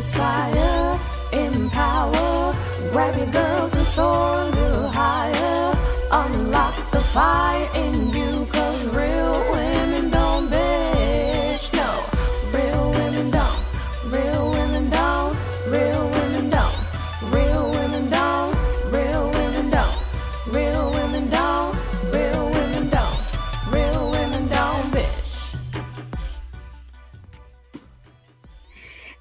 inspire, empower. Grab your girls and soar a little higher. Unlock the fire in you, 'cause real women don't bitch. No, real women don't. Real women don't. Real women don't. Real women don't. Real women don't. Real women don't. Real women don't. Real women don't bitch.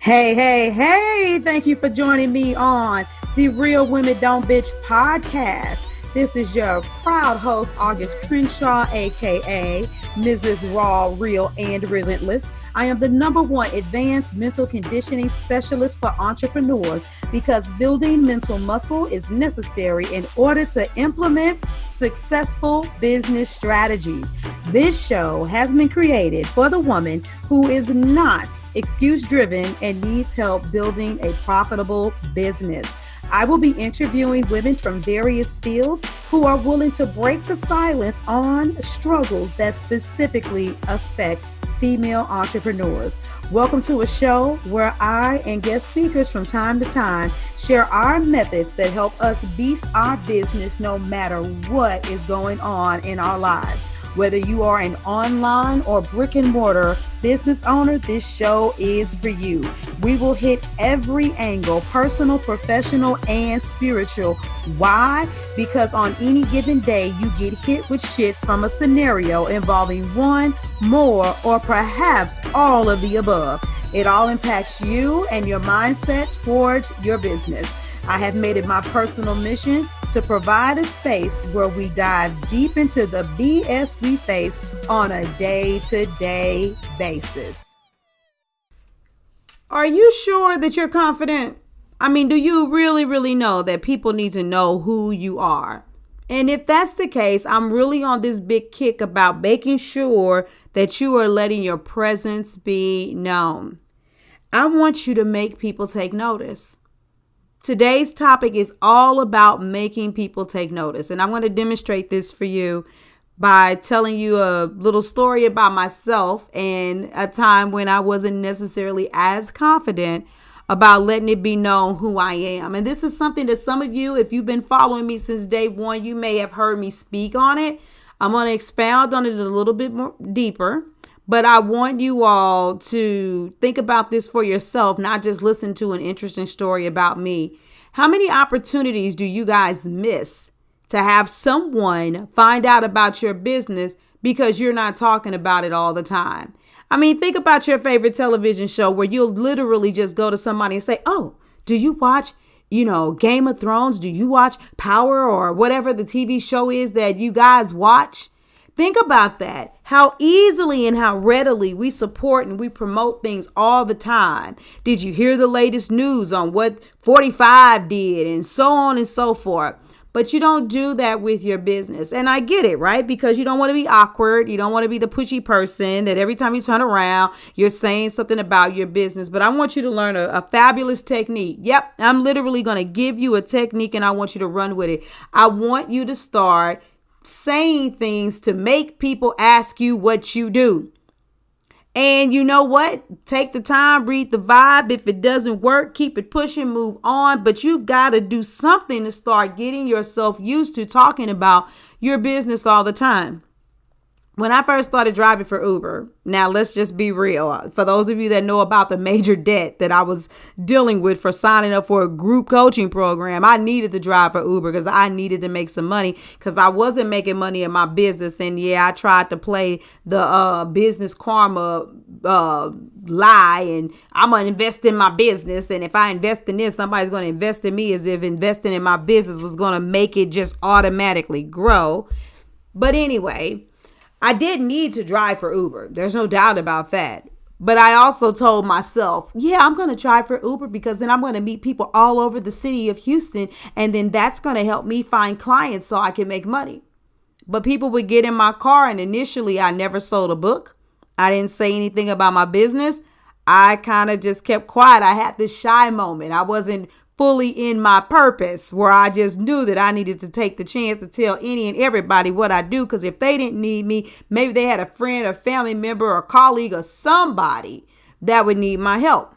Hey, thank you for joining me on the Real Women Don't Bitch podcast. This is your proud host, August Crenshaw, aka Mrs. Raw, Real, and Relentless. I am the #1 advanced mental conditioning specialist for entrepreneurs because building mental muscle is necessary in order to implement successful business strategies. This show has been created for the woman who is not excuse-driven and needs help building a profitable business. I will be interviewing women from various fields who are willing to break the silence on struggles that specifically affect female entrepreneurs. Welcome to a show where I and guest speakers from time to time share our methods that help us beast our business no matter what is going on in our lives. Whether you are an online or brick and mortar business owner, this show is for you. We will hit every angle, personal, professional, and spiritual. Why? Because on any given day, you get hit with shit from a scenario involving one, more, or perhaps all of the above. It all impacts you and your mindset towards your business. I have made it my personal mission to provide a space where we dive deep into the BS we face on a day-to-day basis. Are you sure that you're confident? I mean, do you really know that people need to know who you are? And if that's the case, I'm really on this big kick about making sure that you are letting your presence be known. I want you to make people take notice. Today's topic is all about making people take notice. And I'm going to demonstrate this for you by telling you a little story about myself and a time when I wasn't necessarily as confident about letting it be known who I am. And this is something that some of you, if you've been following me since day one, you may have heard me speak on it. I'm going to expound on it a little bit more deeper. But I want you all to think about this for yourself, not just listen to an interesting story about me. How many opportunities do you guys miss to have someone find out about your business because you're not talking about it all the time? I mean, think about your favorite television show where you'll literally just go to somebody and say, "Oh, do you watch, Game of Thrones? Do you watch Power or whatever the TV show is that you guys watch?" Think about that, how easily and how readily we support and we promote things all the time. Did you hear the latest news on what 45 did and so on and so forth? But you don't do that with your business. And I get it, right? Because you don't want to be awkward. You don't want to be the pushy person that every time you turn around, you're saying something about your business. But I want you to learn a fabulous technique. Yep, I'm literally going to give you a technique and I want you to run with it. I want you to start saying things to make people ask you what you do. And you know what? Take the time, read the vibe. If it doesn't work, keep it pushing, move on. But you've got to do something to start getting yourself used to talking about your business all the time. When I first started driving for Uber, now let's just be real. For those of you that know about the major debt that I was dealing with for signing up for a group coaching program, I needed to drive for Uber because I needed to make some money because I wasn't making money in my business. And yeah, I tried to play the business karma lie and I'm going to invest in my business. And if I invest in this, somebody's going to invest in me, as if investing in my business was going to make it just automatically grow. But anyway, I did need to drive for Uber. There's no doubt about that. But I also told myself, yeah, I'm going to drive for Uber because then I'm going to meet people all over the city of Houston. And then that's going to help me find clients so I can make money. But people would get in my car and initially I never sold a book. I didn't say anything about my business. I kind of just kept quiet. I had this shy moment. I wasn't fully in my purpose where I just knew that I needed to take the chance to tell any and everybody what I do. Because if they didn't need me, maybe they had a friend, a family member, or a colleague, or somebody that would need my help.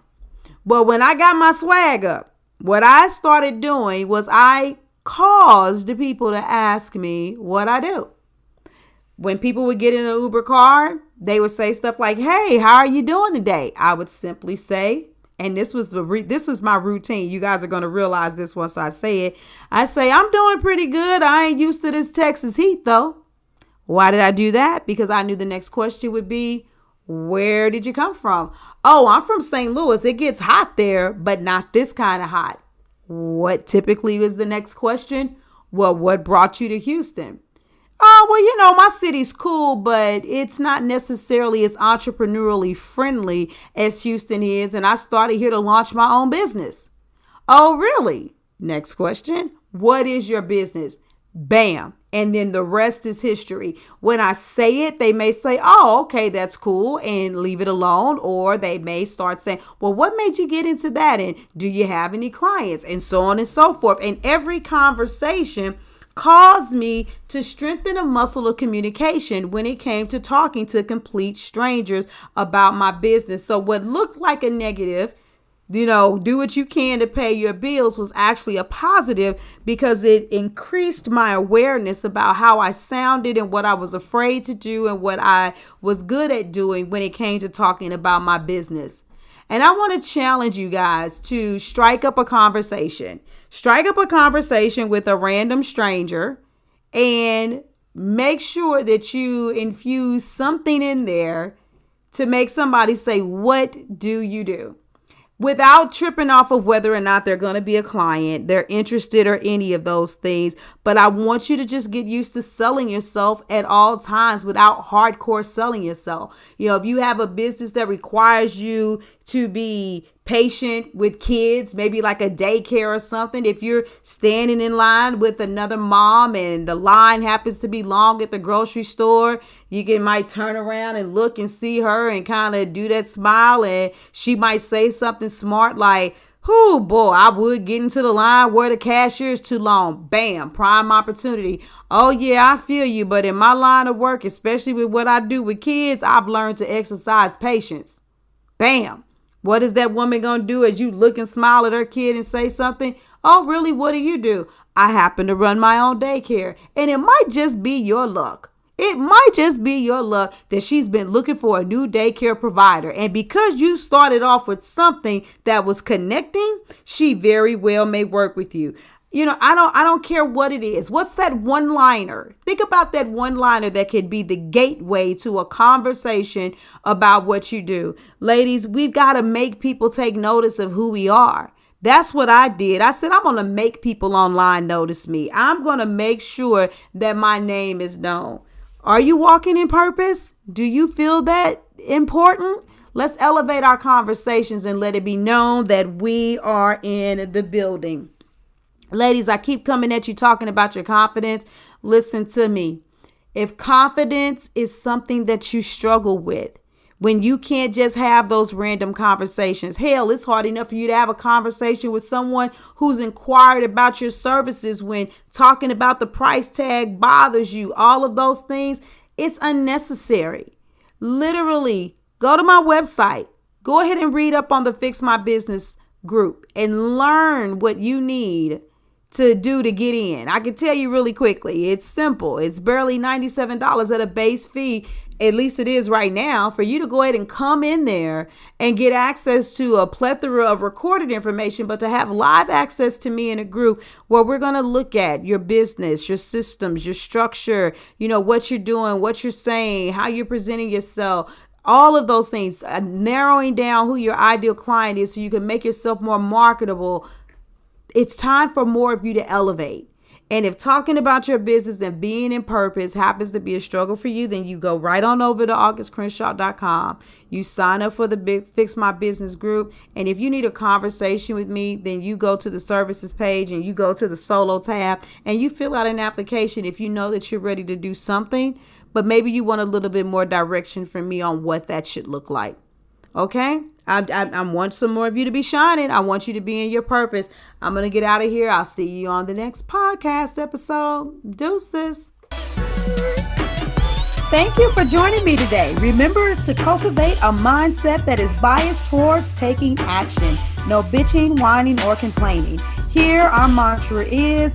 But when I got my swag up, what I started doing was I caused the people to ask me what I do. When people would get in an Uber car, they would say stuff like, "Hey, how are you doing today?" I would simply say, and this was my routine. You guys are going to realize this once I say it. I say, "I'm doing pretty good. I ain't used to this Texas heat though." Why did I do that? Because I knew the next question would be, "Where did you come from?" "Oh, I'm from St. Louis. It gets hot there, but not this kind of hot." What typically is the next question? "Well, what brought you to Houston?" "Oh, well, my city's cool, but it's not necessarily as entrepreneurially friendly as Houston is. And I started here to launch my own business." "Oh, really?" Next question. "What is your business?" Bam. And then the rest is history. When I say it, they may say, "Oh, okay, that's cool," and leave it alone. Or they may start saying, "Well, what made you get into that? And do you have any clients?" And so on and so forth. And every conversation caused me to strengthen a muscle of communication when it came to talking to complete strangers about my business. So what looked like a negative, do what you can to pay your bills, was actually a positive because it increased my awareness about how I sounded and what I was afraid to do and what I was good at doing when it came to talking about my business. And I want to challenge you guys to strike up a conversation. Strike up a conversation with a random stranger and make sure that you infuse something in there to make somebody say, "What do you do?" Without tripping off of whether or not they're going to be a client, they're interested, or any of those things. But I want you to just get used to selling yourself at all times without hardcore selling yourself. If you have a business that requires you to be patient with kids, maybe like a daycare or something, if you're standing in line with another mom and the line happens to be long at the grocery store, might turn around and look and see her and kind of do that smile, and she might say something smart like, "Oh boy, I would get into the line where the cashier is too long." Bam, prime opportunity. "Oh yeah, I feel you, but in my line of work, especially with what I do with kids, I've learned to exercise patience." Bam. What is that woman going to do as you look and smile at her kid and say something? "Oh, really? What do you do?" "I happen to run my own daycare." And it might just be your luck. It might just be your luck that she's been looking for a new daycare provider. And because you started off with something that was connecting, she very well may work with you. I don't care what it is. What's that one-liner? Think about that one-liner that could be the gateway to a conversation about what you do. Ladies, we've got to make people take notice of who we are. That's what I did. I said, I'm going to make people online notice me. I'm going to make sure that my name is known. Are you walking in purpose? Do you feel that important? Let's elevate our conversations and let it be known that we are in the building. Ladies, I keep coming at you talking about your confidence. Listen to me. If confidence is something that you struggle with, when you can't just have those random conversations, hell, it's hard enough for you to have a conversation with someone who's inquired about your services when talking about the price tag bothers you, all of those things, it's unnecessary. Literally, go to my website. Go ahead and read up on the Fix My Business group and learn what you need to do to get in. I can tell you really quickly. It's simple. It's barely $97 at a base fee. At least it is right now, for you to go ahead and come in there and get access to a plethora of recorded information, but to have live access to me in a group where we're going to look at your business, your systems, your structure, what you're doing, what you're saying, how you're presenting yourself, all of those things, narrowing down who your ideal client is so you can make yourself more marketable. It's time for more of you to elevate. And if talking about your business and being in purpose happens to be a struggle for you, then you go right on over to augustcrenshaw.com. You sign up for the Big Fix My Business group. And if you need a conversation with me, then you go to the services page and you go to the solo tab and you fill out an application if you know that you're ready to do something, but maybe you want a little bit more direction from me on what that should look like. Okay? I want some more of you to be shining. I want you to be in your purpose. I'm going to get out of here. I'll see you on the next podcast episode. Deuces. Thank you for joining me today. Remember to cultivate a mindset that is biased towards taking action. No bitching, whining, or complaining. Here, our mantra is,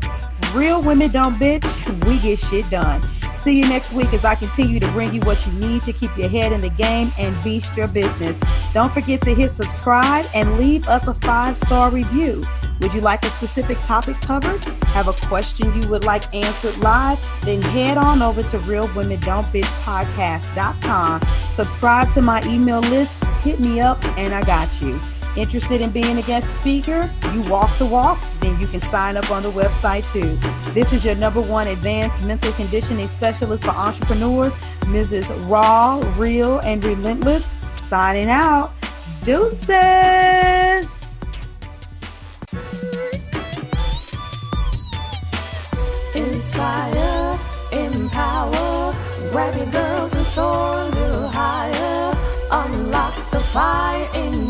real women don't bitch, we get shit done. See you next week as I continue to bring you what you need to keep your head in the game and beast your business. Don't forget to hit subscribe and leave us a 5-star review. Would you like a specific topic covered? Have a question you would like answered live? Then head on over to realwomendon'tbitchpodcast.com. Subscribe to my email list, hit me up, and I got you. Interested in being a guest speaker? You walk the walk? Then you can sign up on the website too. This is your #1 advanced mental conditioning specialist for entrepreneurs, Mrs. Raw, Real, and Relentless. Signing out. Deuces. Inspire, empower, grab your girls and soar a little higher. Unlock the fire in